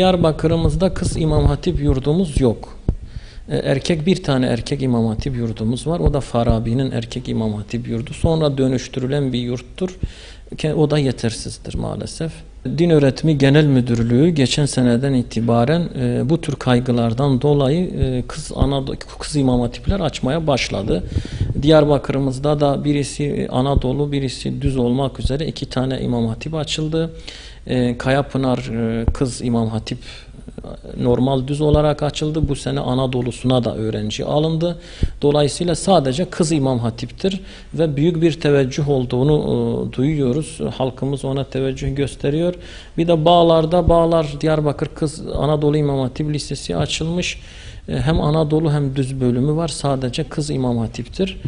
Diyarbakır'ımızda kız İmam Hatip yurdumuz yok. Erkek bir tane erkek İmam Hatip yurdumuz var. O da Farabi'nin erkek İmam Hatip yurdu. Sonra dönüştürülen bir yurttur. O da yetersizdir maalesef. Din Öğretimi Genel Müdürlüğü geçen seneden itibaren bu tür kaygılardan dolayı kız İmam Hatipler açmaya başladı. Diyarbakır'ımızda da birisi Anadolu, birisi düz olmak üzere 2 tane İmam Hatip açıldı. Kayapınar Kız İmam Hatip normal düz olarak açıldı. Bu sene Anadolu'suna da öğrenci alındı. Dolayısıyla sadece kız İmam Hatip'tir ve büyük bir teveccüh olduğunu duyuyoruz. Halkımız ona teveccüh gösteriyor. Bir de Bağlar Diyarbakır Kız Anadolu İmam Hatip Lisesi açılmış. Hem Anadolu hem düz bölümü var. Sadece kız İmam Hatip'tir.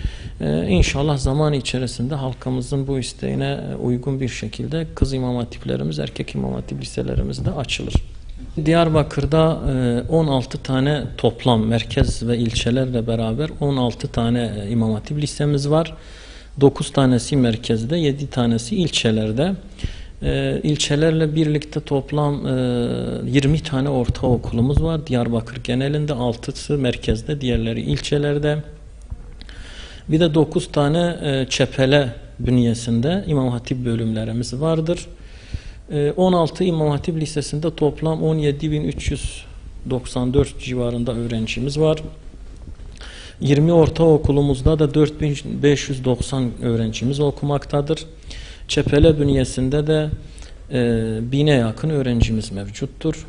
İnşallah zaman içerisinde halkımızın bu isteğine uygun bir şekilde kız İmam Hatiplerimiz, erkek İmam Hatip liselerimiz de açılır. Diyarbakır'da 16 tane toplam merkez ve ilçelerle beraber 16 tane İmam Hatip lisemiz var. 9 tanesi merkezde, 7 tanesi ilçelerde. İlçelerle birlikte toplam 20 tane ortaokulumuz var. Diyarbakır genelinde 6'sı merkezde, diğerleri ilçelerde. Bir de 9 tane Çepele bünyesinde İmam Hatip bölümlerimiz vardır. 16 İmam Hatip Lisesi'nde toplam 17.394 civarında öğrencimiz var. 20 ortaokulumuzda da 4.590 öğrencimiz okumaktadır. Çepele bünyesinde de 1000'e yakın öğrencimiz mevcuttur.